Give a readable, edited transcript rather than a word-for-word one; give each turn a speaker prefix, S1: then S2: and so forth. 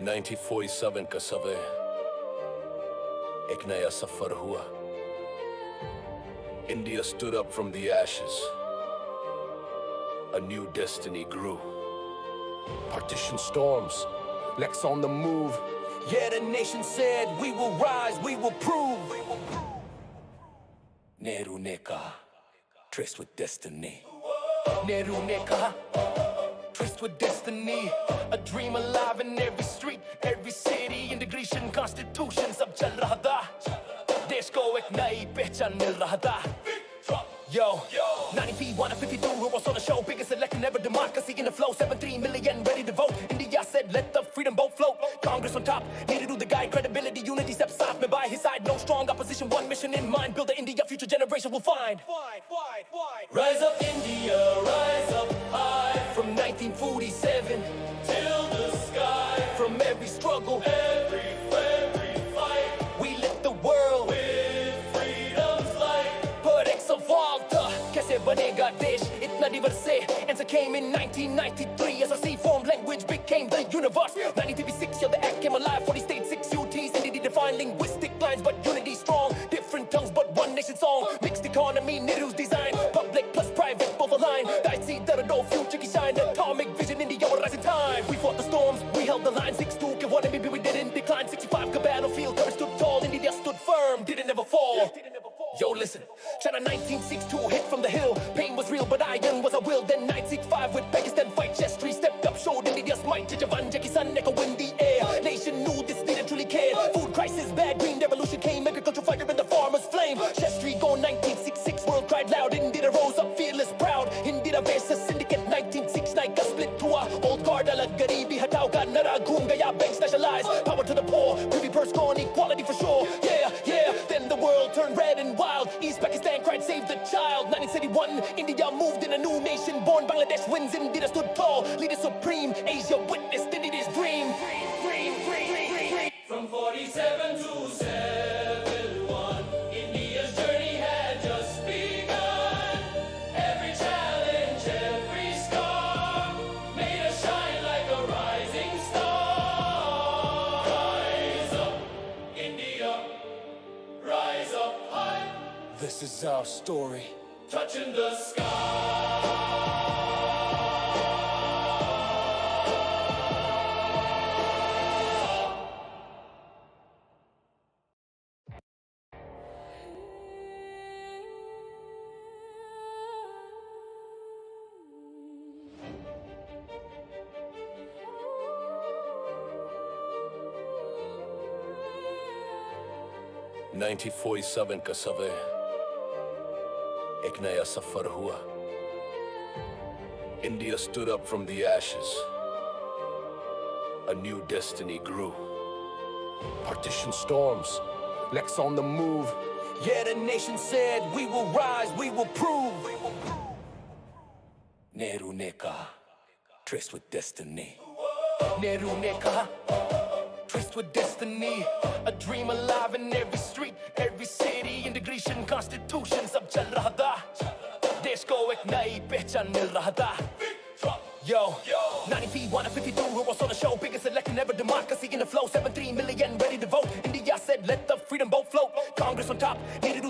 S1: 1947 का समय एक नया सफर हुआ. India stood up from the ashes. A new destiny grew. Partition storms, Lex on the move. Yeah, the nation said, we will rise, we will prove. Nehru ne kaha, tryst with destiny. Nehru ne kaha, tryst with destiny. A dream alive in every street, every city. Integration, constitution, sab chal raha tha. Desh ko ek nayi pehchan mil raha tha. Yo, 90 feet, 152, who was on the show. Biggest election ever, democracy in the flow. 73 million ready to vote. India said, let the freedom boat float. Congress on top, needed to the guide. Credibility, unity, steps off. Me by his side, no strong opposition. One mission in mind, build the India future generation will find. Rise up India, rise up high. From 1947 till the sky. From every struggle, every fight. We lit the world with freedom's light. But exalta, kaise banega desh? Itna diverse. Answer came in 1993 as our C-form language became the universe. 1936, yeah, the act came alive. 40 states, 6 UTs. Entity defined linguistic lines, but unity strong. Different tongues, but one nation song. Mixed economy, Nehru's design. Public plus private, both aligned. Dai see that no future ki shine. Atomic vision, India will rise in time. We fought the storms, we held the line. 6-2, ke one, maybe we didn't decline. 65, ka battlefield, courage stood tall. India stood firm, didn't ever fall. Yo, listen, China 1962 hit from the hill. Pain was real, but iron was a will. Then 965 with Pakistan fight. Chestry stepped up, showed India's might. Javan, Jackie Sun, echo in the air. Nation knew this leader truly cared. Food crisis, bad, green revolution came. Agriculture fire in the farmer's flame. Chestry gone 1966, world cried loud. India rose up, fearless, proud. India versus syndicate 1969 ka split हुआ. Old guard अलग गरीबी हटाओ का नरा घूम गया. Banks nationalized, power to the poor. Privy purse gone, equality for sure. Yeah, then the world turned red and wild. East Pakistan cried, save the child. 1971, India moved in a new nation. Born Bangladesh wins, India stood tall. Leader supreme, Asia witnessed India's dream. From 47 to 71, India's journey had just begun. Every challenge, every scar made us shine like a rising star. Rise up, India, rise up high. This is our story, touching the sky. 1947 का समय एक नया सफर हुआ. India stood up from the ashes. A new destiny grew. Partition storms, Lex on the move. Yeah, the nation said, we will rise, we will prove. Nehru ne kaha, tryst with destiny. Nehru ne kaha, tryst with destiny. A dream alive in every street, every city. Integration, constitution, sab chal raha tha. Desh ko ek nayi pehchan mil raha tha. Yo, 90 feet, 152, who was on the show. Biggest election ever, democracy in the flow. 73 million ready to vote. India said, let the freedom boat float. Congress on top, needed to the